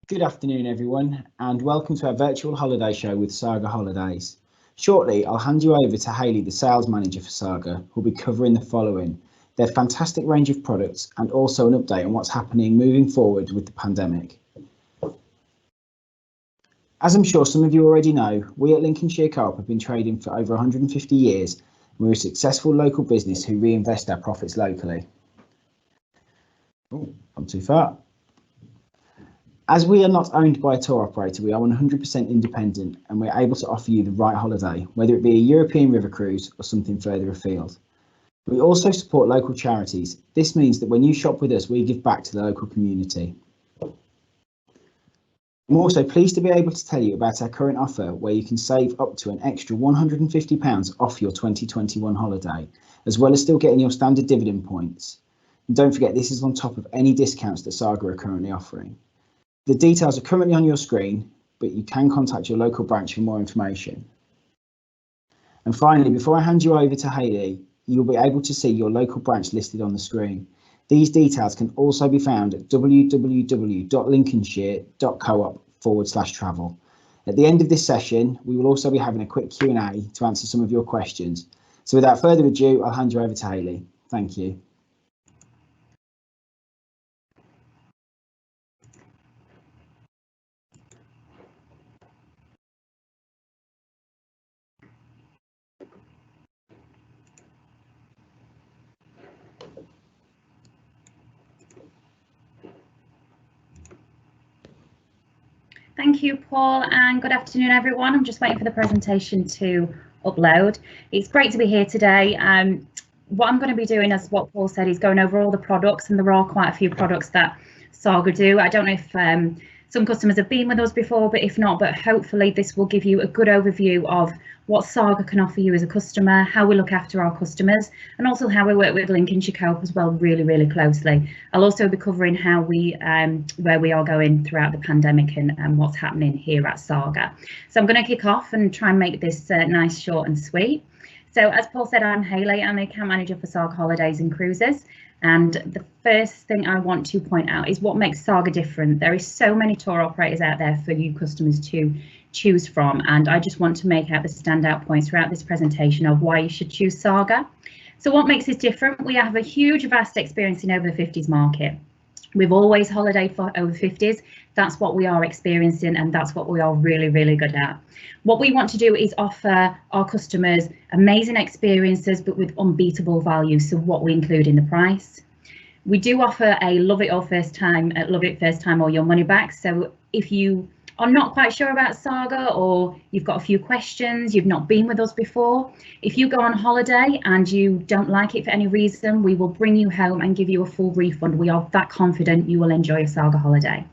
Good afternoon, everyone, and welcome to our virtual holiday show with Saga Holidays. Shortly, I'll hand you over to Hayley, the sales manager for Saga, who'll be covering the following: their fantastic range of products and also an update on what's happening moving forward with the pandemic. As I'm sure some of you already know, we at Lincolnshire Co-op have been trading for over 150 years, and we're a successful local business who reinvest our profits locally. Oh, I'm too far. As we are not owned by a tour operator, we are 100% independent and we're able to offer you the right holiday, whether it be a European river cruise or something further afield. We also support local charities. This means that when you shop with us, we give back to the local community. I'm also pleased to be able to tell you about our current offer where you can save up to an extra £150 off your 2021 holiday, as well as still getting your standard dividend points. And don't forget, this is on top of any discounts that Saga are currently offering. The details are currently on your screen, but you can contact your local branch for more information. And finally, before I hand you over to Hayley, you'll be able to see your local branch listed on the screen. These details can also be found at www.lincolnshire.coop/travel. At the end of this session, we will also be having a quick Q&A to answer some of your questions. So without further ado, I'll hand you over to Hayley. Thank you. Thank you, Paul, and good afternoon, everyone. I'm just waiting for the presentation to upload. It's great to be here today. What I'm going to be doing, as what Paul said, is going over all the products, and there are quite a few products that Saga do. I don't know if some customers have been with us before, but if not, but hopefully this will give you a good overview of what Saga can offer you as a customer, how we look after our customers, and also how we work with Lincolnshire Co-op as well, really closely. I'll also be covering how we, where we are going throughout the pandemic and what's happening here at Saga. So I'm going to kick off and try and make this nice, short and sweet. So as Paul said, I'm Hayley. I'm the account manager for Saga Holidays and Cruises. And the first thing I want to point out is what makes Saga different. There is so many tour operators out there for you customers to choose from, and I just want to make out the standout points throughout this presentation of why you should choose Saga. So what makes us different? We have a huge, vast experience in over the 50s market. We've always holidayed for over 50s. That's what we are experiencing, and that's what we are really good at. What we want to do is offer our customers amazing experiences, but with unbeatable value. So what we include in the price. We do offer a love it or first time, or your money back. So if you are not quite sure about Saga, or you've got a few questions, you've not been with us before, if you go on holiday and you don't like it for any reason, we will bring you home and give you a full refund. We are that confident you will enjoy a Saga holiday.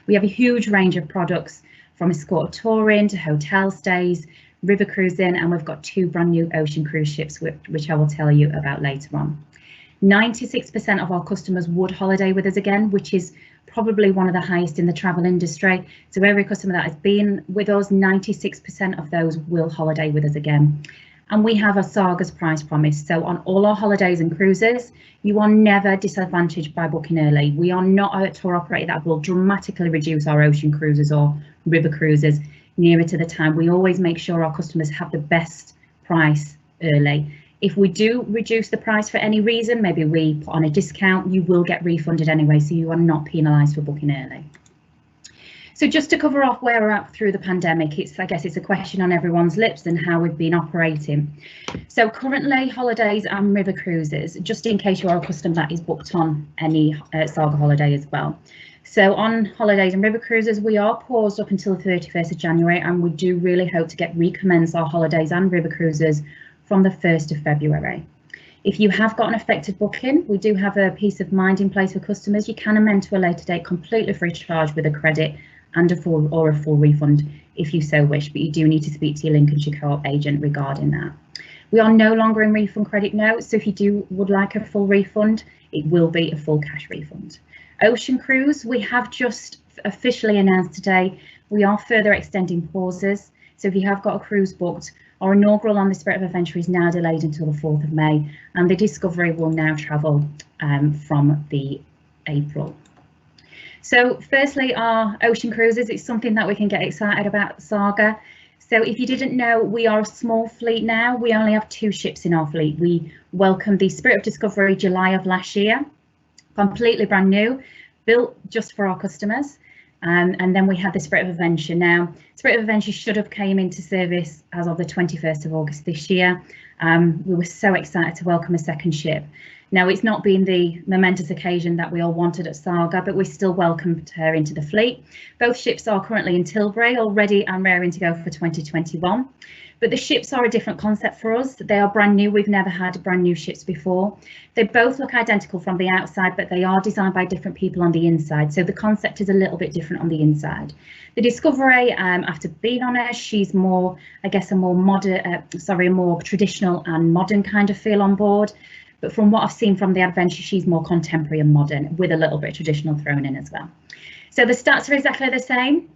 We have a huge range of products, from escort touring to hotel stays, river cruising, and we've got 2 brand new ocean cruise ships, which I will tell you about later on. 96% of our customers would holiday with us again, which is probably one of the highest in the travel industry. So every customer that has been with us, 96% of those will holiday with us again. And we have a Saga's price promise. So on all our holidays and cruises, you are never disadvantaged by booking early. We are not a tour operator that will dramatically reduce our ocean cruises or river cruises nearer to the time. We always make sure our customers have the best price early. If we do reduce the price for any reason, maybe we put on a discount, you will get refunded anyway, so you are not penalised for booking early. So just to cover off where we're at through the pandemic, I guess it's a question on everyone's lips and how we've been operating. So currently, holidays and river cruises, just in case you are a customer that is booked on any Saga holiday as well. So on holidays and river cruises, we are paused up until the 31st of January, and we do really hope to recommence our holidays and river cruises from the 1st of February. If you have got an affected booking, we do have a peace of mind in place for customers. You can amend to a later date completely free of charge with a credit and a full refund if you so wish, but you do need to speak to your Lincolnshire Co-op agent regarding that. We are no longer in refund credit notes, so if you would like a full refund, it will be a full cash refund. Ocean cruise, we have just officially announced today, we are further extending pauses. So if you have got a cruise booked, our inaugural on the Spirit of Adventure is now delayed until the 4th of May, and the Discovery will now travel from the April. So firstly, our ocean cruises, it's something that we can get excited about at Saga. So if you didn't know, we are a small fleet now. We only have 2 ships in our fleet. We welcomed the Spirit of Discovery July of last year, completely brand new, built just for our customers. And then we had the Spirit of Adventure. Now, Spirit of Adventure should have came into service as of the 21st of August this year. We were so excited to welcome a second ship. Now, it's not been the momentous occasion that we all wanted at Saga, but we still welcomed her into the fleet. Both ships are currently in Tilbury, all ready and raring to go for 2021. But the ships are a different concept for us. They are brand new. We've never had brand new ships before. They both look identical from the outside, but they are designed by different people on the inside. So the concept is a little bit different on the inside. The Discovery, after being on her, she's more, I guess, a more modern, a more traditional and modern kind of feel on board. But from what I've seen from the Adventure, she's more contemporary and modern with a little bit of traditional thrown in as well. So the stats are exactly the same.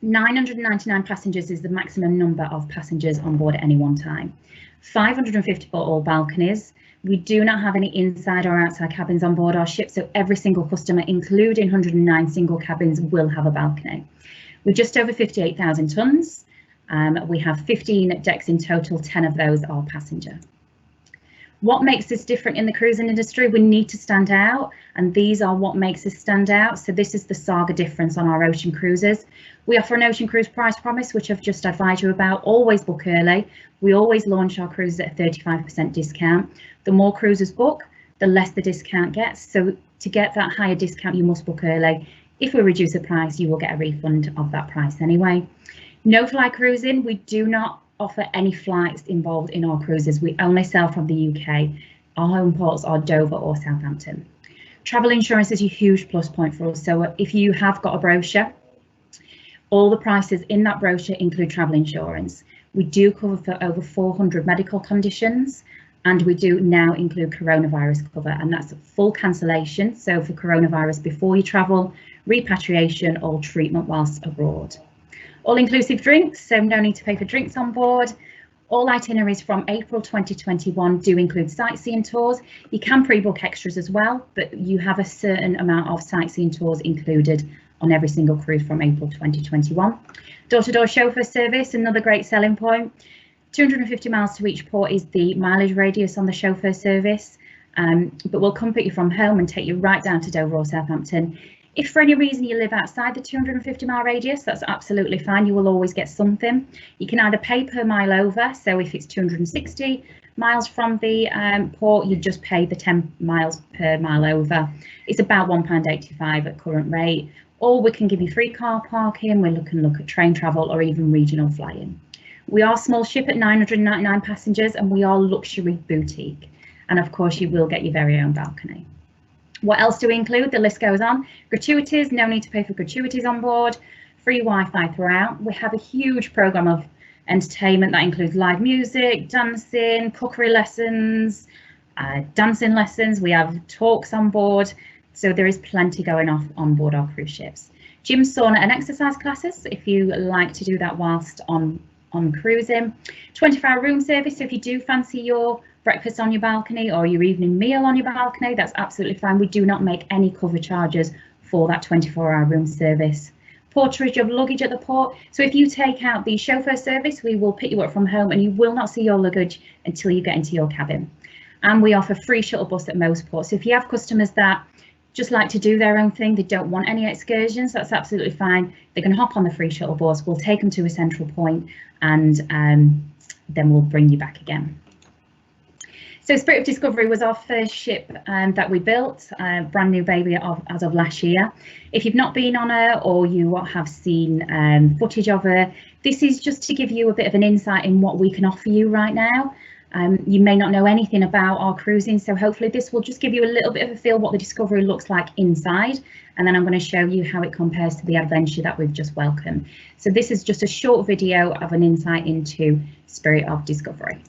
999 passengers is the maximum number of passengers on board at any one time. 550 for all balconies. We do not have any inside or outside cabins on board our ship, so every single customer, including 109 single cabins, will have a balcony. We're just over 58,000 tonnes. We have 15 decks in total, 10 of those are passenger. What makes us different in the cruising industry? We need to stand out, and these are what makes us stand out. So this is the Saga difference on our ocean cruises. We offer an ocean cruise price promise, which I've just advised you about. Always book early. We always launch our cruises at a 35% discount. The more cruises book, the less the discount gets. So to get that higher discount, you must book early. If we reduce the price, you will get a refund of that price anyway. No fly cruising. We do not offer any flights involved in our cruises. We only sell from the UK. Our home ports are Dover or Southampton. Travel insurance is a huge plus point for us. So if you have got a brochure, all the prices in that brochure include travel insurance. We do cover for over 400 medical conditions, and we do now include coronavirus cover, and that's full cancellation. So for coronavirus before you travel, repatriation or treatment whilst abroad. All-inclusive drinks, so no need to pay for drinks on board. All itineraries from April 2021 do include sightseeing tours. You can pre-book extras as well, but you have a certain amount of sightseeing tours included on every single cruise from April 2021. Door-to-door chauffeur service, another great selling point. 250 miles to each port is the mileage radius on the chauffeur service, but we'll come pick you from home and take you right down to Dover or Southampton. If for any reason you live outside the 250 mile radius, that's absolutely fine. You will always get something. You can either pay per mile over. So if it's 260 miles from the port, you just pay the 10 miles per mile over. It's about £1.85 at current rate. Or we can give you free car parking. We can look at train travel or even regional flying. We are a small ship at 999 passengers, and we are luxury boutique. And of course, you will get your very own balcony. What else do we include? The list goes on. Gratuities, no need to pay for gratuities on board. Free Wi-Fi throughout. We have a huge programme of entertainment that includes live music, dancing, cookery lessons, dancing lessons. We have talks on board. So there is plenty going on board our cruise ships. Gym, sauna and exercise classes if you like to do that whilst on cruising. 24-hour room service, so if you do fancy your breakfast on your balcony or your evening meal on your balcony, that's absolutely fine. We do not make any cover charges for that 24-hour room service. Porterage of luggage at the port. So if you take out the chauffeur service, we will pick you up from home and you will not see your luggage until you get into your cabin. And we offer free shuttle bus at most ports. So if you have customers that just like to do their own thing, they don't want any excursions, that's absolutely fine. They can hop on the free shuttle bus. We'll take them to a central point and then we'll bring you back again. So Spirit of Discovery was our first ship that we built, brand new baby as of last year. If you've not been on her or you have seen footage of her, this is just to give you a bit of an insight in what we can offer you right now. You may not know anything about our cruising, so hopefully this will just give you a little bit of a feel what the Discovery looks like inside, and then I'm going to show you how it compares to the Adventure that we've just welcomed. So this is just a short video of an insight into Spirit of Discovery.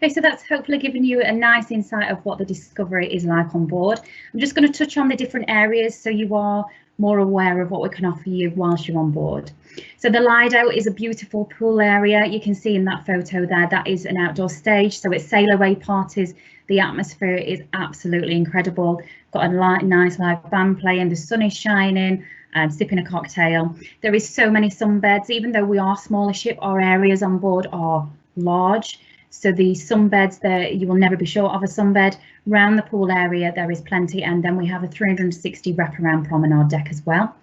Okay, so that's hopefully given you a nice insight of what the Discovery is like on board. I'm just going to touch on the different areas so you are more aware of what we can offer you whilst you're on board. So the Lido is a beautiful pool area. You can see in that photo there, that is an outdoor stage. So it's sail away parties. The atmosphere is absolutely incredible. Got a nice live band playing, the sun is shining, sipping a cocktail. There is so many sunbeds. Even though we are a smaller ship, our areas on board are large. So the sunbeds there, you will never be short of a sunbed. Round the pool area, there is plenty, and then we have a 360 wraparound promenade deck as well.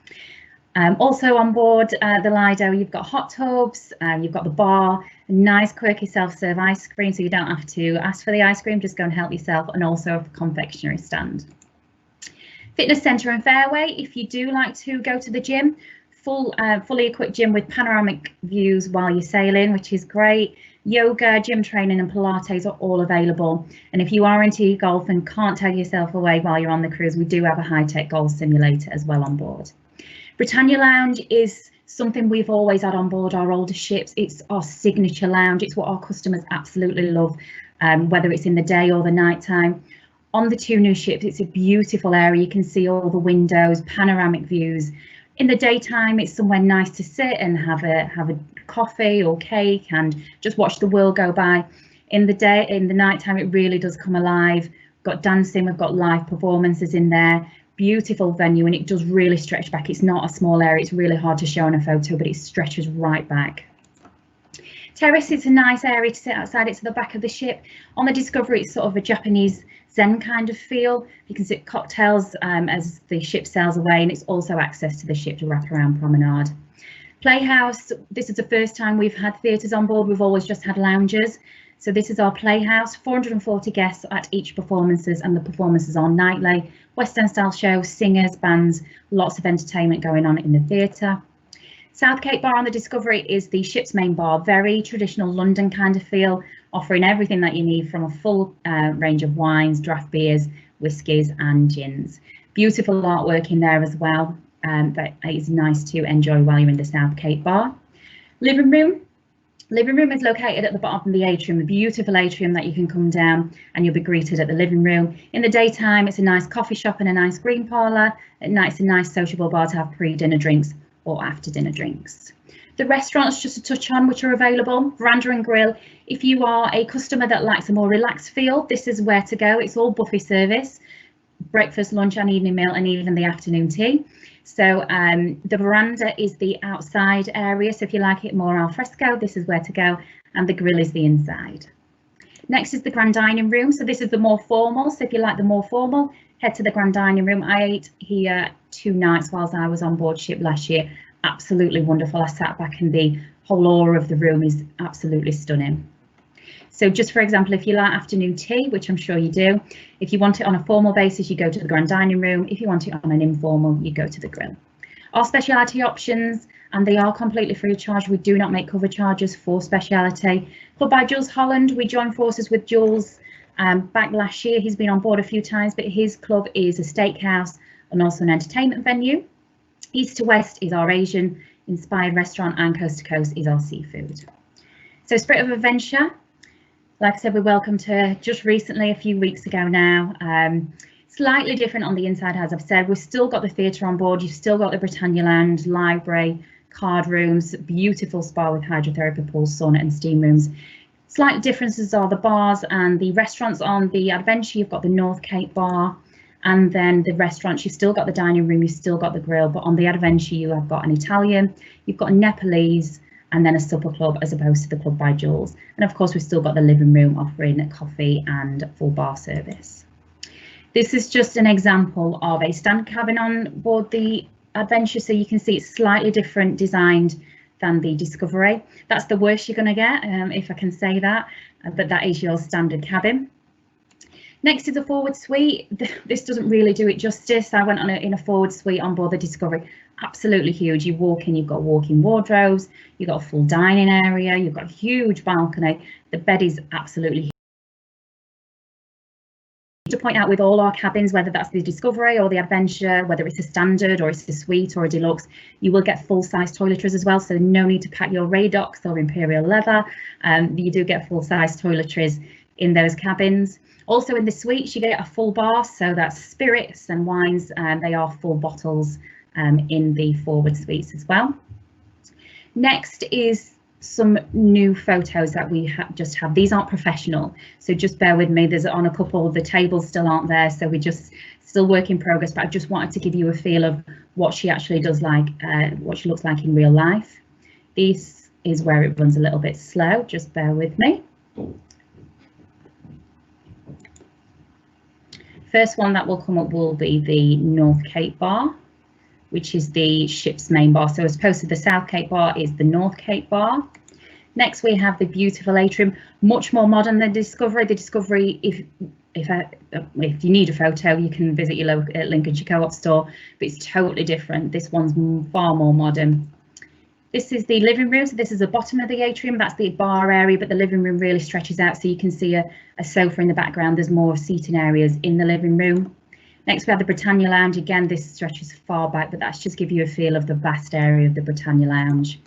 Also on board the Lido, you've got hot tubs, you've got the bar, a nice quirky self-serve ice cream, so you don't have to ask for the ice cream, just go and help yourself, and also a confectionery stand. Fitness centre and fairway, if you do like to go to the gym, fully equipped gym with panoramic views while you're sailing, which is great. Yoga, gym training and Pilates are all available. And if you are into golf and can't take yourself away while you're on the cruise, we do have a high-tech golf simulator as well on board. Britannia Lounge is something we've always had on board our older ships. It's our signature lounge. It's what our customers absolutely love, whether it's in the day or the night time. On the two new ships, it's a beautiful area. You can see all the windows, panoramic views. In the daytime, it's somewhere nice to sit and have a coffee or cake and just watch the world go by. In the nighttime, it really does come alive. We've got dancing, we've got live performances in there. Beautiful venue, and it does really stretch back. It's not a small area. It's really hard to show in a photo, but it stretches right back. Terrace is a nice area to sit outside. It's at the back of the ship. On the Discovery, it's sort of a Japanese Zen kind of feel. You can sit cocktails as the ship sails away, and it's also access to the ship to wrap around promenade. Playhouse, this is the first time we've had theatres on board. We've always just had lounges. So this is our Playhouse, 440 guests at each performances, and the performances are nightly. West End style shows, singers, bands, lots of entertainment going on in the theatre. Southgate Bar on the Discovery is the ship's main bar, very traditional London kind of feel, offering everything that you need from a full range of wines, draft beers, whiskies and gins. Beautiful artwork in there as well, that is nice to enjoy while you're in the Southgate Bar. Living room is located at the bottom of the atrium, a beautiful atrium that you can come down and you'll be greeted at the living room. In the daytime, it's a nice coffee shop and a nice green parlour. At night, it's a nice sociable bar to have pre-dinner drinks or after dinner drinks. The restaurants, just to touch on, which are available, Veranda and Grill. If you are a customer that likes a more relaxed feel, this is where to go. It's all buffet service, breakfast, lunch and evening meal, and even the afternoon tea. So the veranda is the outside area, so if you like it more al fresco, this is where to go, and the grill is the inside. Next is the grand dining room. So this is the more formal, so if you like the more formal, head to the grand dining room. I ate here 2 nights whilst I was on board ship last year. Absolutely wonderful. I sat back and the whole aura of the room is absolutely stunning. So just for example, if you like afternoon tea, which I'm sure you do, if you want it on a formal basis, you go to the grand dining room. If you want it on an informal, you go to the grill. Our speciality options, and they are completely free of charge. We do not make cover charges for speciality. Club by Jules Holland, we joined forces with Jules back last year. He's been on board a few times, but his club is a steakhouse and also an entertainment venue. East to West is our Asian inspired restaurant, and Coast to Coast is our seafood. So Spirit of Adventure, like I said, we welcomed her just recently, a few weeks ago now. Slightly different on the inside, as I've said. We've still got the theatre on board. You've still got the Britannia Lounge, library, card rooms, beautiful spa with hydrotherapy pools, sauna and steam rooms. Slight differences are the bars and the restaurants. On the Adventure, you've got the North Cape bar, and then the restaurants, you've still got the dining room, you've still got the grill, but on the Adventure, you have got an Italian, you've got a Nepalese, and then a supper club as opposed to the Club by Jules. And of course, we've still got the living room offering coffee and full bar service. This is just an example of a stand cabin on board the Adventure, so you can see it's slightly different designed than the Discovery. That's the worst you're going to get, if I can say that, but that is your standard cabin. Next is a forward suite. This doesn't really do it justice. I went on in a forward suite on board the Discovery. Absolutely huge. You walk in, you've got walk-in wardrobes, you've got a full dining area, you've got a huge balcony. The bed is absolutely huge. To point out, with all our cabins, whether that's the Discovery or the Adventure, whether it's a standard or it's a suite or a deluxe, you will get full-size toiletries as well, so no need to pack your Radox or Imperial leather. You do get full-size toiletries. in those cabins. Also in the suites, you get a full bar, so that's spirits and wines, and they are full bottles in the forward suites as well. Next is some new photos that we just have. These aren't professional, so just bear with me. There's on a couple, the tables still aren't there, so we're just still work in progress, but I just wanted to give you a feel of what she actually does like, what she looks like in real life. This is where it runs a little bit slow, just bear with me. First one that will come up will be the North Cape bar, which is the ship's main bar. So as opposed to the South Cape bar is the North Cape bar. Next we have the beautiful atrium, much more modern than Discovery. The Discovery, if you need a photo, you can visit your local Lincolnshire Co-op store, but it's totally different. This one's far more modern. This is the living room, so this is the bottom of the atrium, that's the bar area, but the living room really stretches out, so you can see a sofa in the background. There's more seating areas in the living room. Next we have the Britannia Lounge. Again, this stretches far back, but that's just give you a feel of the vast area of the Britannia Lounge.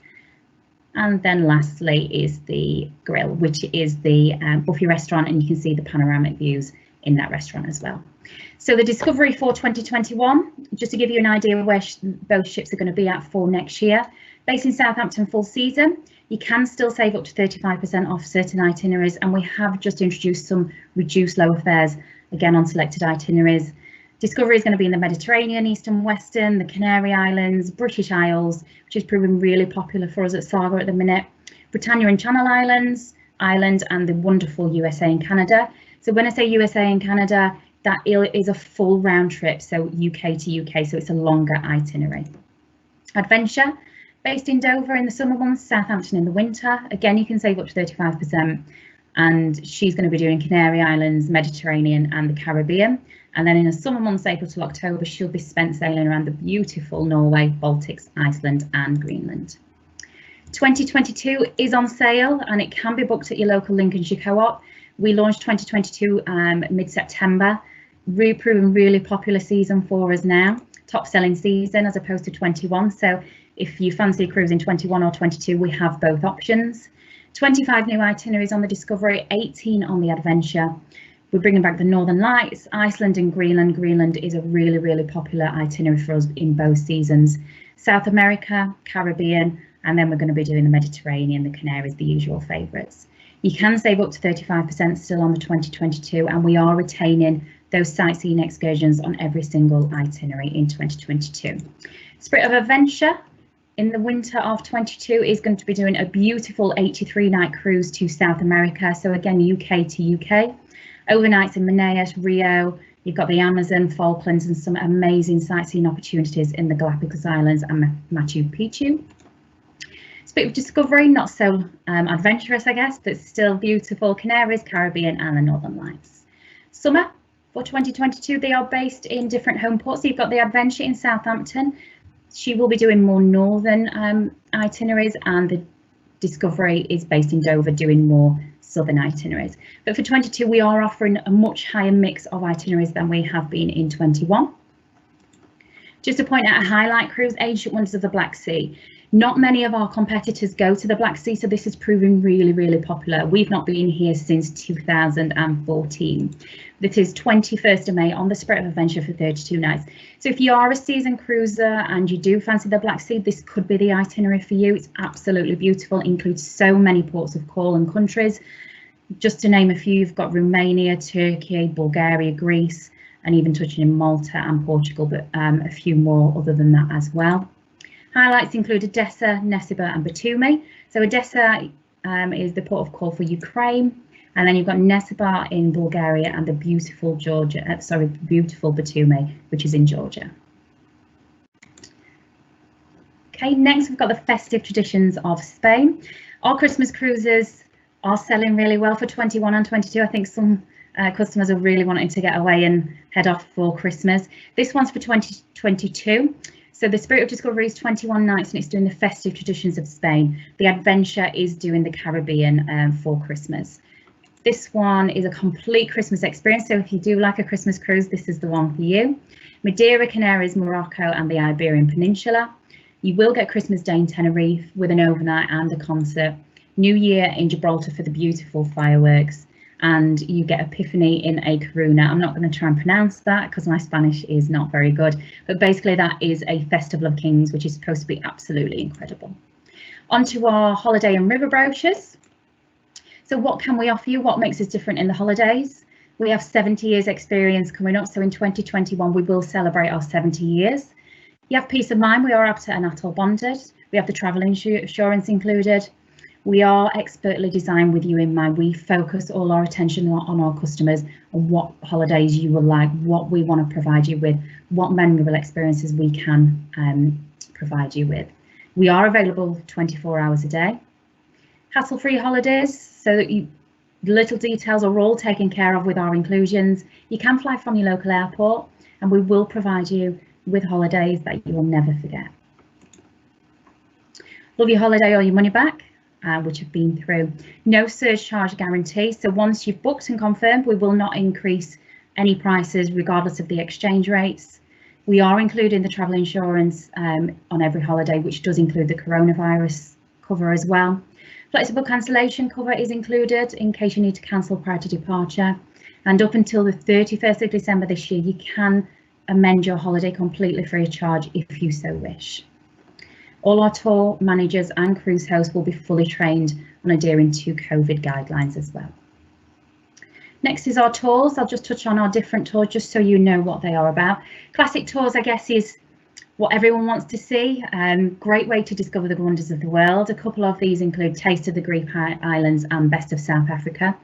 And then lastly is the grill, which is the buffet restaurant, and you can see the panoramic views in that restaurant as well. So the Discovery for 2021, just to give you an idea of where both ships are going to be at for next year. Based in Southampton full season, you can still save up to 35% off certain itineraries, and we have just introduced some reduced lower fares again on selected itineraries. Discovery is going to be in the Mediterranean, East and Western, the Canary Islands, British Isles, which is proving really popular for us at Saga at the minute, Britannia and Channel Islands, Ireland, and the wonderful USA and Canada. So when I say USA and Canada, that is a full round trip, so UK to UK, so it's a longer itinerary. Adventure, based in Dover in the summer months, Southampton in the winter. Again, you can save up to 35%, and she's going to be doing Canary Islands, Mediterranean, and the Caribbean. And then in the summer months, April to October, she'll be spent sailing around the beautiful Norway, Baltics, Iceland, and Greenland. 2022 is on sale, and it can be booked at your local Lincolnshire Co-op. We launched 2022 mid-September, proven really popular season for us now, top selling season as opposed to 21. So if you fancy a cruise in 21 or 22, we have both options. 25 new itineraries on the Discovery, 18 on the Adventure. We're bringing back the Northern Lights, Iceland and Greenland. Greenland is a really, really popular itinerary for us in both seasons. South America, Caribbean, and then we're going to be doing the Mediterranean, the Canaries, the usual favourites. You can save up to 35% still on the 2022, and we are retaining those sightseeing excursions on every single itinerary in 2022. Spirit of Adventure in the winter of 22 is going to be doing a beautiful 83-night cruise to South America. So again, UK to UK. Overnights in Manaus, Rio, you've got the Amazon, Falklands, and some amazing sightseeing opportunities in the Galapagos Islands and Machu Picchu. Spirit of Discovery, not so adventurous, I guess, but still beautiful. Canaries, Caribbean, and the Northern Lights. Summer for 2022, they are based in different home ports. So you've got the Adventure in Southampton. She will be doing more northern itineraries, and the Discovery is based in Dover, doing more southern itineraries. But for 22, we are offering a much higher mix of itineraries than we have been in 21. Just to point out a highlight cruise, Ancient Wonders of the Black Sea. Not many of our competitors go to the Black Sea, so this is proving really, really popular. We've not been here since 2014. This is 21st of May on the Spirit of Adventure for 32 nights. So if you are a seasoned cruiser and you do fancy the Black Sea, this could be the itinerary for you. It's absolutely beautiful, it includes so many ports of call and countries. Just to name a few, you've got Romania, Turkey, Bulgaria, Greece, and even touching in Malta and Portugal, but a few more other than that as well. Highlights include Odessa, Nesiba, and Batumi. So Odessa is the port of call for Ukraine, and then you've got Nesiba in Bulgaria and the beautiful beautiful Batumi, which is in Georgia. Okay, next we've got the festive traditions of Spain. Our Christmas cruises are selling really well for 21 and 22. I think some customers are really wanting to get away and head off for Christmas. This one's for 2022. So the Spirit of Discovery is 21 nights, and it's doing the festive traditions of Spain. The Adventure is doing the Caribbean for Christmas. This one is a complete Christmas experience, so if you do like a Christmas cruise, this is the one for you. Madeira, Canaries, Morocco, and the Iberian Peninsula. You will get Christmas Day in Tenerife with an overnight and a concert. New Year in Gibraltar for the beautiful fireworks. and you get Epiphany in a Corona. I'm not going to try and pronounce that because my Spanish is not very good, but basically that is a Festival of Kings, which is supposed to be absolutely incredible. Onto our holiday and river brochures. So what can we offer you? What makes us different in the holidays? We have 70 years experience coming up, so in 2021 we will celebrate our 70 years. You have peace of mind. We are up to an atoll bonded. We have the travel insurance included. We are expertly designed with you in mind. We focus all our attention on our customers and what holidays you will like, what we want to provide you with, what memorable experiences we can provide you with. We are available 24 hours a day. Hassle-free holidays, so that the little details are all taken care of with our inclusions. You can fly from your local airport, and we will provide you with holidays that you will never forget. Love your holiday or your money back, which have been through. No surge charge guarantee, so once you've booked and confirmed, we will not increase any prices regardless of the exchange rates. We are including the travel insurance on every holiday, which does include the coronavirus cover as well. Flexible cancellation cover is included in case you need to cancel prior to departure. And up until the 31st of December this year, you can amend your holiday completely free of charge if you so wish. All our tour managers and cruise hosts will be fully trained on adhering to COVID guidelines as well. Next is our tours. I'll just touch on our different tours just so you know what they are about. Classic tours, I guess, is what everyone wants to see. Great way to discover the wonders of the world. A couple of these include Taste of the Greek Islands and Best of South Africa.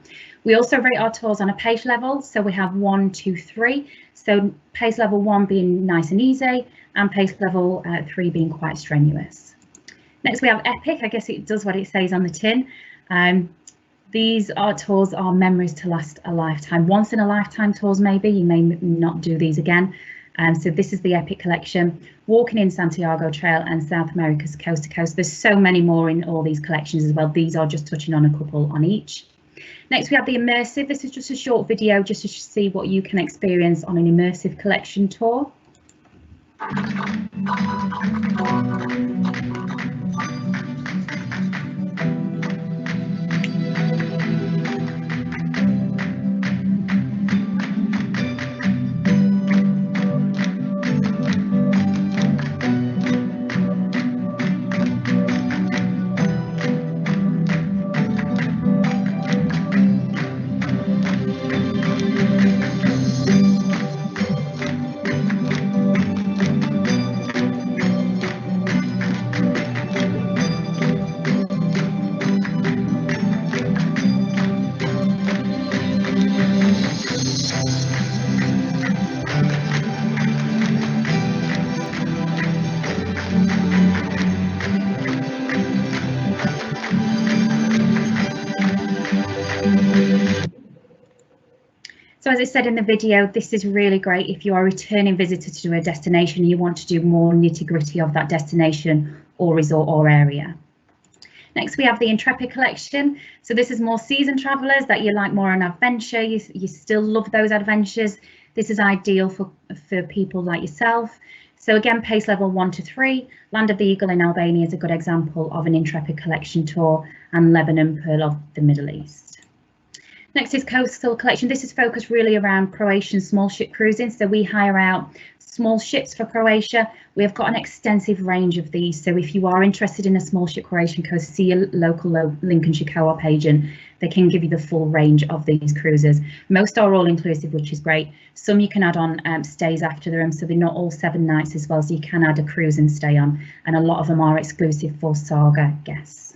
We also rate our tours on a pace level, so we have 1, 2, 3. So pace level 1 being nice and easy, and pace level 3 being quite strenuous. Next we have Epic. I guess it does what it says on the tin. These are tours are memories to last a lifetime. Once in a lifetime tours maybe, you may not do these again. So this is the Epic collection, walking in Santiago Trail and South America's coast to coast. There's so many more in all these collections as well. These are just touching on a couple on each. Next we have the immersive. This is just a short video just to see what you can experience on an immersive collection tour. So as I said in the video, this is really great if you are a returning visitor to a destination and you want to do more nitty-gritty of that destination or resort or area. Next we have the Intrepid collection. So this is more seasoned travellers that you like more an adventure, you still love those adventures. This is ideal for people like yourself. So again, pace level 1 to 3. Land of the Eagle in Albania is a good example of an Intrepid collection tour, and Lebanon, Pearl of the Middle East. Next is Coastal Collection. This is focused really around Croatian small ship cruising. So we hire out small ships for Croatia. We have got an extensive range of these. So if you are interested in a small ship Croatian coast, see a local Lincolnshire co-op agent. They can give you the full range of these cruises. Most are all inclusive, which is great. Some you can add on stays after them, so they're not all 7 nights as well. So you can add a cruise and stay on, and a lot of them are exclusive for Saga guests.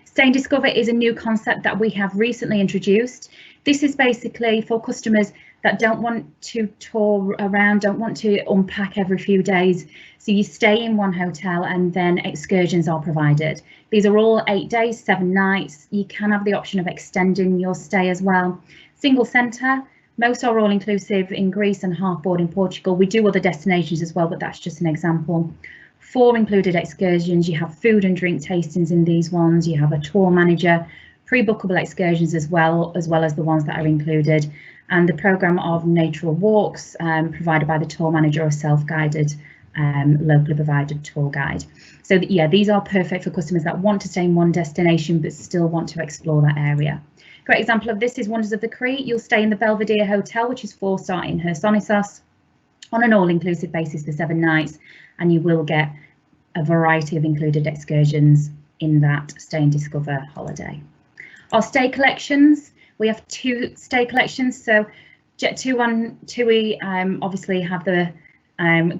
Stay and Discover is a new concept that we have recently introduced. This is basically for customers that don't want to tour around, don't want to unpack every few days. So you stay in one hotel and then excursions are provided. These are all 8 days, 7 nights. You can have the option of extending your stay as well. Single centre, most are all inclusive in Greece and half board in Portugal. We do other destinations as well, but that's just an example. 4 included excursions. You have food and drink tastings in these ones. You have a tour manager, pre-bookable excursions as well as the ones that are included, and the programme of natural walks provided by the tour manager or self-guided locally provided tour guide. So yeah, these are perfect for customers that want to stay in one destination but still want to explore that area. Great example of this is Wonders of the Crete. You'll stay in the Belvedere Hotel, which is 4-star in Hersonisos, on an all-inclusive basis for 7 nights, and you will get a variety of included excursions in that Stay and Discover holiday. Our stay collections, we have 2 stay collections. So Jet2 and TUI obviously have the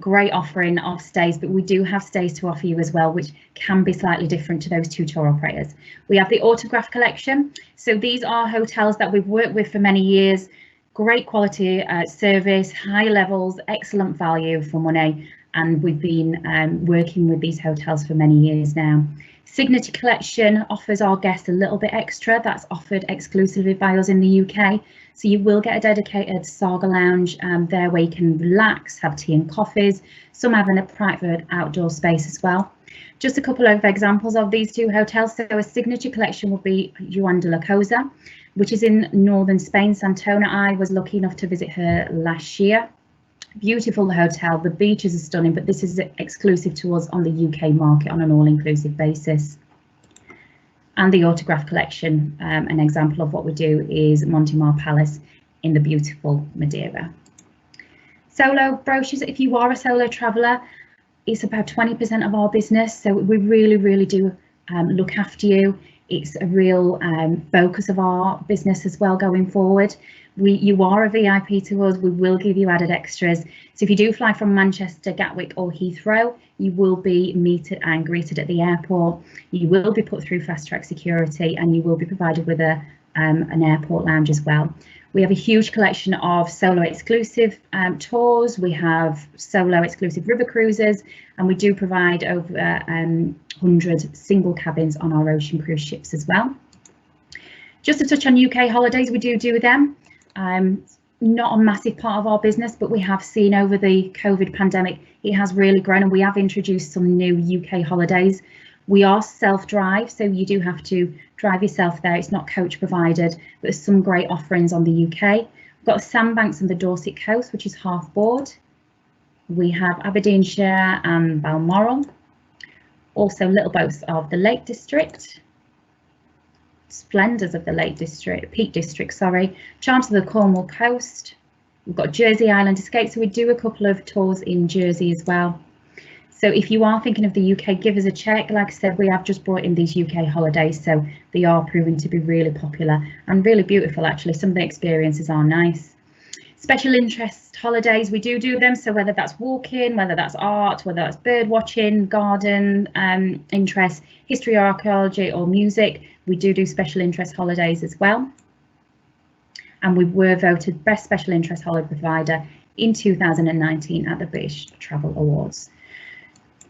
great offering of stays, but we do have stays to offer you as well, which can be slightly different to those 2 tour operators. We have the Autograph collection. So these are hotels that we've worked with for many years, great quality service, high levels, excellent value for money, and we've been working with these hotels for many years now. Signature collection offers our guests a little bit extra. That's offered exclusively by us in the UK. So you will get a dedicated Saga Lounge there where you can relax, have tea and coffees. Some having a private outdoor space as well. Just a couple of examples of these 2 hotels. So a signature collection will be Joan de la Cosa, which is in northern Spain, Santona. I was lucky enough to visit her last year. Beautiful hotel, the beaches are stunning, but this is exclusive to us on the UK market on an all-inclusive basis. And the Autograph collection, an example of what we do is Montemar Palace in the beautiful Madeira. Solo brochures, if you are a solo traveller, it's about 20% of our business, so we really do look after you. It's a real focus of our business as well going forward. You are a VIP to us, we will give you added extras. So if you do fly from Manchester, Gatwick or Heathrow, you will be meted and greeted at the airport. You will be put through fast track security, and you will be provided with an airport lounge as well. We have a huge collection of solo exclusive tours. We have solo exclusive river cruises, and we do provide over 100 single cabins on our ocean cruise ships as well. Just to touch on UK holidays, we do them. Not a massive part of our business, but we have seen over the COVID pandemic, it has really grown, and we have introduced some new UK holidays. We are self-drive, so you do have to drive yourself there. It's not coach provided, but there's some great offerings on the UK. We've got Sandbanks and the Dorset coast, which is half board. We have Aberdeenshire and Balmoral. Also Little Boats of the Lake District. Splendours of the Lake District, Peak District, sorry. Charms of the Cornwall coast. We've got Jersey Island Escape, so we do a couple of tours in Jersey as well. So if you are thinking of the UK, give us a check. Like I said, we have just brought in these UK holidays, so they are proving to be really popular and really beautiful actually. Some of the experiences are nice. Special interest holidays, we do them, so whether that's walking, whether that's art, whether that's bird watching, garden interest, history or archaeology or music, we do special interest holidays as well. And we were voted Best Special Interest Holiday Provider in 2019 at the British Travel Awards.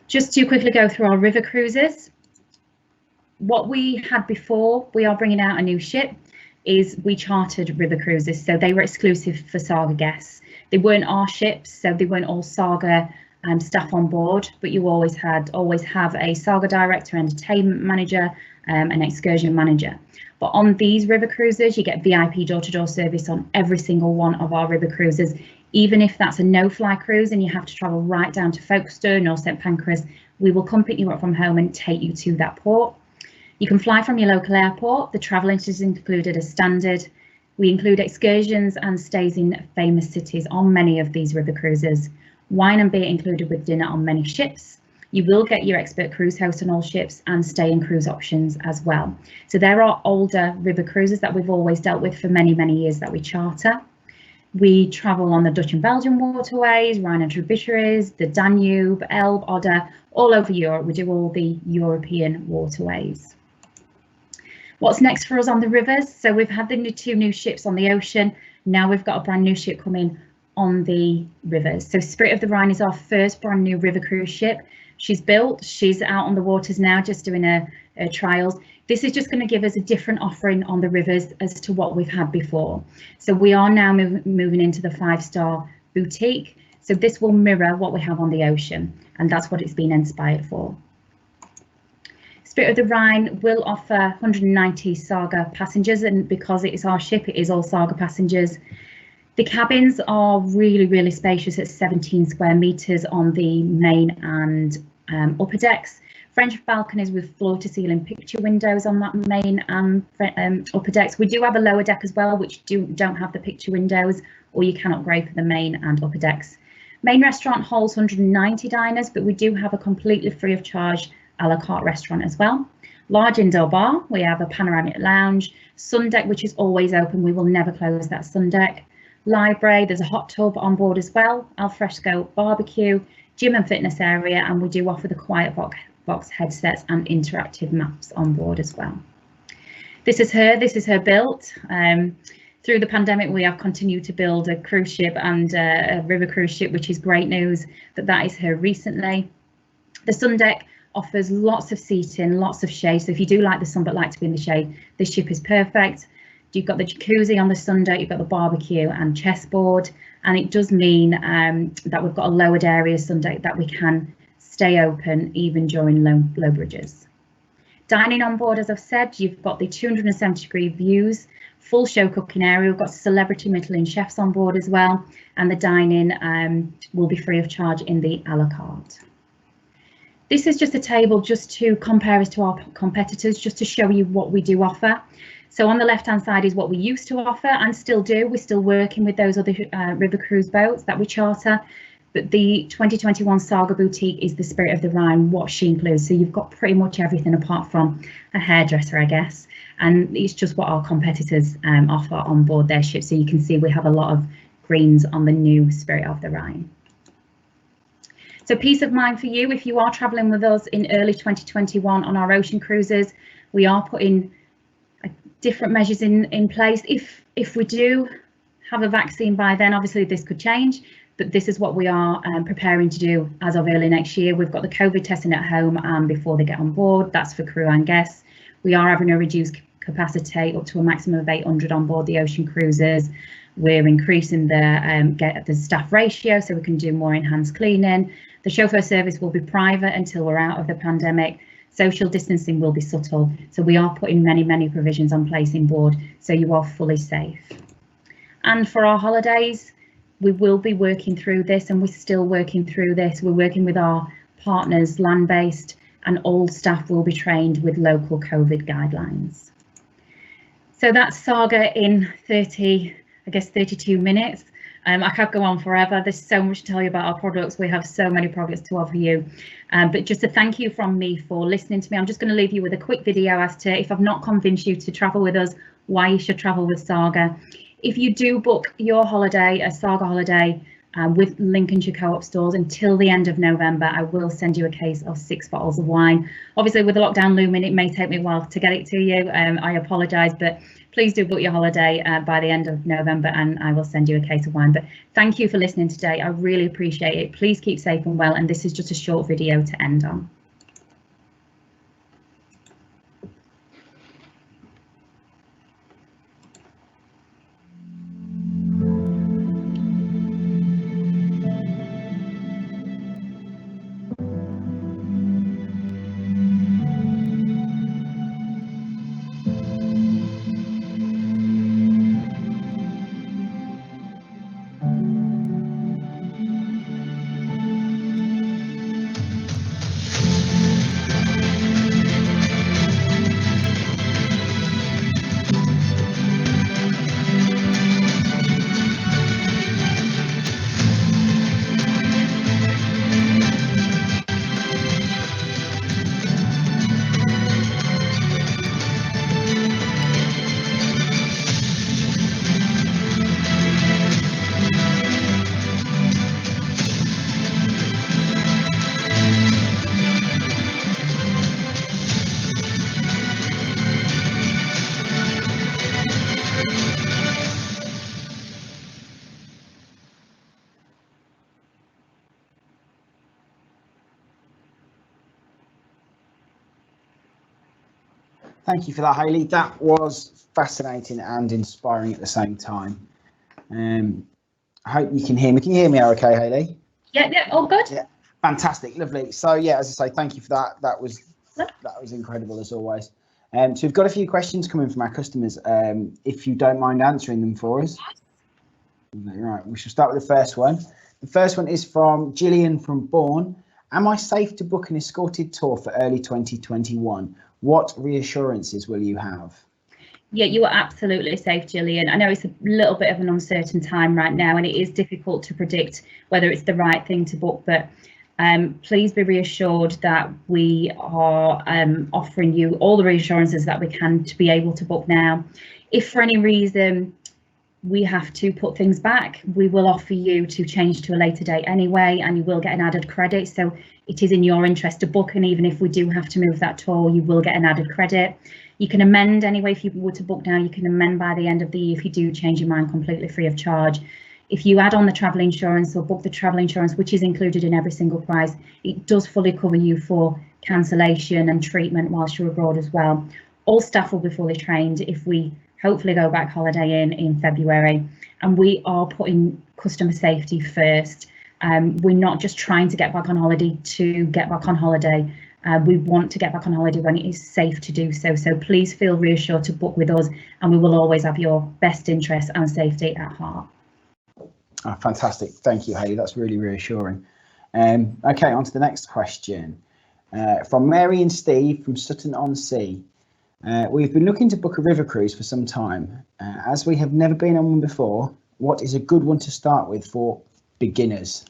Just to quickly go through our river cruises, what we had before, we are bringing out a new ship, is we chartered river cruises, so they were exclusive for Saga guests. They weren't our ships, so they weren't all Saga staff on board, but you always have a Saga director, entertainment manager, an excursion manager. But on these river cruises, you get VIP door-to-door service on every single one of our river cruises. Even if that's a no-fly cruise and you have to travel right down to Folkestone or St Pancras, we will come pick you up from home and take you to that port. You can fly from your local airport. The travel is included as standard. We include excursions and stays in famous cities on many of these river cruises. Wine and beer included with dinner on many ships. You will get your expert cruise host on all ships and stay and cruise options as well. So there are older river cruises that we've always dealt with for many, many years that we charter. We travel on the Dutch and Belgian waterways, Rhine and tributaries, the Danube, Elbe, Oder, all over Europe. We do all the European waterways. What's next for us on the rivers? So we've had the 2 new ships on the ocean. Now we've got a brand new ship coming on the rivers. So Spirit of the Rhine is our first brand new river cruise ship. She's built, she's out on the waters now, just doing her trials. This is just going to give us a different offering on the rivers as to what we've had before. So we are now moving into the 5-star boutique. So this will mirror what we have on the ocean, and that's what it's been inspired for. Spirit of the Rhine will offer 190 Saga passengers, and because it is our ship, it is all Saga passengers. The cabins are really, really spacious at 17 square meters on the main and upper decks. For French balconies with floor-to-ceiling picture windows on that main upper decks. We do have a lower deck as well, which don't have the picture windows, or you can upgrade for the main and upper decks. Main restaurant holds 190 diners, but we do have a completely free of charge a la carte restaurant as well. Large indoor bar, we have a panoramic lounge, sun deck which is always open, we will never close that sun deck. Library, there's a hot tub on board as well, alfresco barbecue, gym and fitness area, and we do offer the quiet box headsets and interactive maps on board as well. This is her built. Through the pandemic, we have continued to build a cruise ship and a river cruise ship, which is great news that is her recently. The sun deck offers lots of seating, lots of shade. So if you do like the sun but like to be in the shade, this ship is perfect. You've got the jacuzzi on the sun deck, you've got the barbecue and chessboard, and it does mean that we've got a lowered area sun deck that we can stay open even during low bridges. Dining on board, as I've said, you've got the 270-degree views, full show cooking area. We've got celebrity Michelin chefs on board as well, and the dining will be free of charge in the a la carte. This is just a table just to compare us to our competitors, just to show you what we do offer. So on the left-hand side is what we used to offer and still do. We're still working with those other river cruise boats that we charter. But the 2021 Saga Boutique is the Spirit of the Rhine, what she includes. So you've got pretty much everything apart from a hairdresser, I guess. And it's just what our competitors offer on board their ships. So you can see we have a lot of greens on the new Spirit of the Rhine. So peace of mind for you if you are travelling with us in early 2021 on our ocean cruises. We are putting different measures in place. If we do have a vaccine by then, obviously this could change. But this is what we are preparing to do as of early next year. We've got the COVID testing at home before they get on board. That's for crew and guests. We are having a reduced capacity up to a maximum of 800 on board the ocean cruises. We're increasing the staff ratio so we can do more enhanced cleaning. The chauffeur service will be private until we're out of the pandemic. Social distancing will be subtle. So we are putting many provisions on place in board so you are fully safe. And for our holidays, we will be working through this, and we're still working through this. We're working with our partners, land-based, and all staff will be trained with local COVID guidelines. So that's Saga in 32 minutes. I could go on forever. There's so much to tell you about our products. We have so many products to offer you. But just a thank you from me for listening to me. I'm just going to leave you with a quick video as to, if I've not convinced you to travel with us, why you should travel with Saga. If you do book your holiday, a Saga holiday, with Lincolnshire Co-op stores until the end of November, I will send you a case of 6 bottles of wine. Obviously, with the lockdown looming, it may take me a while to get it to you. I apologise, but please do book your holiday by the end of November and I will send you a case of wine. But thank you for listening today. I really appreciate it. Please keep safe and well. And this is just a short video to end on. Thank you for that, Hayley. That was fascinating and inspiring at the same time. I hope you can hear me. Can you hear me okay, Hayley? Yeah, all good. Yeah, fantastic, lovely. So yeah, as I say, thank you for that. That was incredible as always. So we've got a few questions coming from our customers. If you don't mind answering them for us. Right, we shall start with the first one. The first one is from Gillian from Bourne, Am I safe to book an escorted tour for early 2021? What reassurances will you have? Yeah, you are absolutely safe, Gillian. I know it's a little bit of an uncertain time right now, and it is difficult to predict whether it's the right thing to book, but please be reassured that we are offering you all the reassurances that we can to be able to book now. If for any reason we have to put things back, we will offer you to change to a later date anyway, and you will get an added credit. So it is in your interest to book, and even if we do have to move that tour, you will get an added credit. You can amend anyway. If you were to book now, you can amend by the end of the year if you do change your mind, completely free of charge. If you add on the travel insurance or book the travel insurance, which is included in every single price, it does fully cover you for cancellation and treatment whilst you're abroad as well. All staff will be fully trained if we hopefully go back holiday in February, and we are putting customer safety first. We're not just trying to get back on holiday to get back on holiday. We want to get back on holiday when it is safe to do so. So please feel reassured to book with us, and we will always have your best interests and safety at heart. Oh, fantastic. Thank you, Hayley. That's really reassuring. Okay, on to the next question. From Mary and Steve from Sutton-on-Sea. We've been looking to book a river cruise for some time. As we have never been on one before, what is a good one to start with for beginners?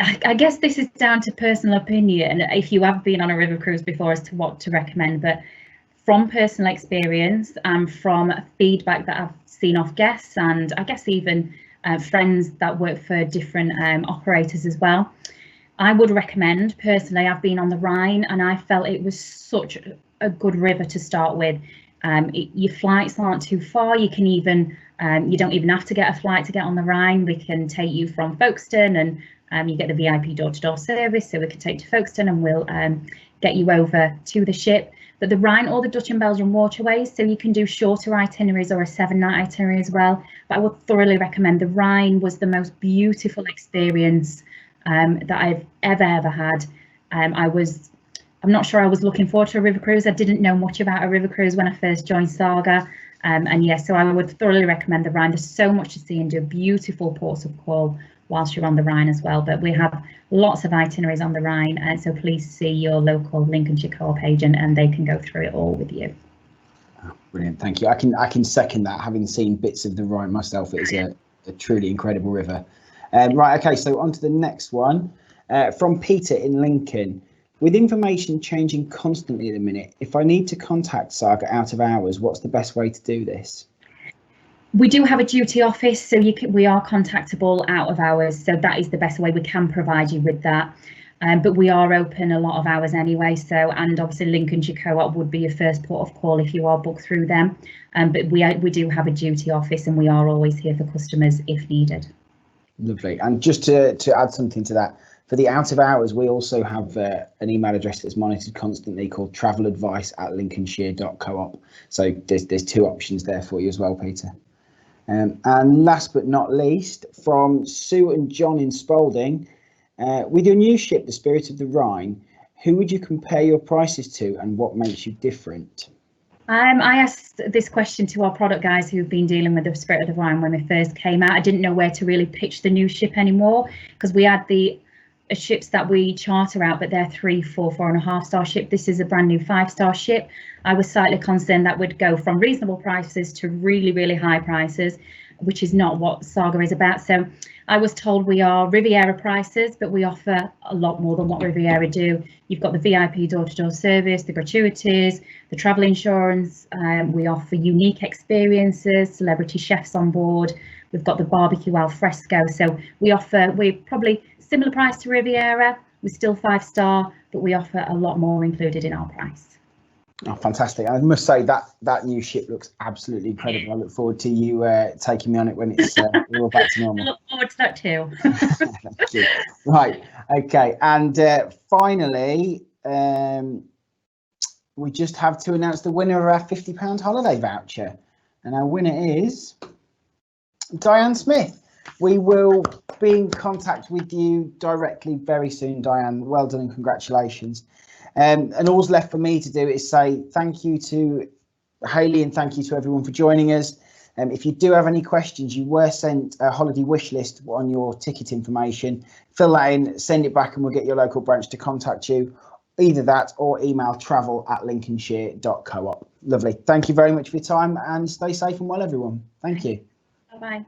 I guess this is down to personal opinion if you have been on a river cruise before as to what to recommend, but from personal experience and from feedback that I've seen off guests, and I guess even friends that work for different operators as well, I would recommend, personally, I've been on the Rhine and I felt it was such a good river to start with. Your flights aren't too far. You can even, you don't even have to get a flight to get on the Rhine. We can take you from Folkestone, and you get the VIP door-to-door service, so we can take you to Folkestone and we'll get you over to the ship. But the Rhine or the Dutch and Belgian waterways, so you can do shorter itineraries or a 7-night itinerary as well. But I would thoroughly recommend the Rhine. Was the most beautiful experience that I've ever had. I'm not sure I was looking forward to a river cruise. I didn't know much about a river cruise when I first joined Saga. And yes, so I would thoroughly recommend the Rhine. There's so much to see and do, beautiful ports of call whilst you're on the Rhine as well. But we have lots of itineraries on the Rhine, and so please see your local Lincolnshire Co-op agent and they can go through it all with you. Oh, brilliant, thank you. I can second that, having seen bits of the Rhine myself. It is a truly incredible river. Right, okay, so on to the next one. From Peter in Lincoln. With information changing constantly at the minute, if I need to contact Saga out of hours, what's the best way to do this? We do have a duty office, so we are contactable out of hours, so that is the best way we can provide you with that. But we are open a lot of hours anyway, so, and obviously Lincolnshire Co-op would be your first port of call if you are booked through them. But we do have a duty office, and we are always here for customers if needed. Lovely. And just to add something to that, for the out of hours, we also have an email address that's monitored constantly called traveladvice@lincolnshire.coop. So there's two options there for you as well, Peter. And last but not least, from Sue and John in Spalding, with your new ship, the Spirit of the Rhine, who would you compare your prices to and what makes you different? I asked this question to our product guys who've been dealing with the Spirit of the Rhine when we first came out. I didn't know where to really pitch the new ship anymore, because we had the ships that we charter out, but they're 3, 4, 4.5 star ship. This is a brand new 5-star ship. I was slightly concerned that would go from reasonable prices to really, really high prices, which is not what Saga is about. So I was told we are Riviera prices, but we offer a lot more than what Riviera do. You've got the VIP door-to-door service, the gratuities, the travel insurance. We offer unique experiences, celebrity chefs on board. We've got the barbecue al fresco. So we're probably similar price to Riviera. We're still 5-star, but we offer a lot more included in our price. Oh, fantastic. I must say that new ship looks absolutely incredible. I look forward to you taking me on it when it's all back to normal. I look forward to that too. Thank you. Right, okay. And finally, we just have to announce the winner of our £50 holiday voucher. And our winner is Diane Smith. We will be in contact with you directly very soon, Diane. Well done and congratulations. And all's left for me to do is say thank you to Hayley and thank you to everyone for joining us. If you do have any questions, you were sent a holiday wish list on your ticket information. Fill that in, send it back, and we'll get your local branch to contact you. Either that or email travel@lincolnshire.coop. Lovely. Thank you very much for your time, and stay safe and well, everyone. Thank you. Bye-bye.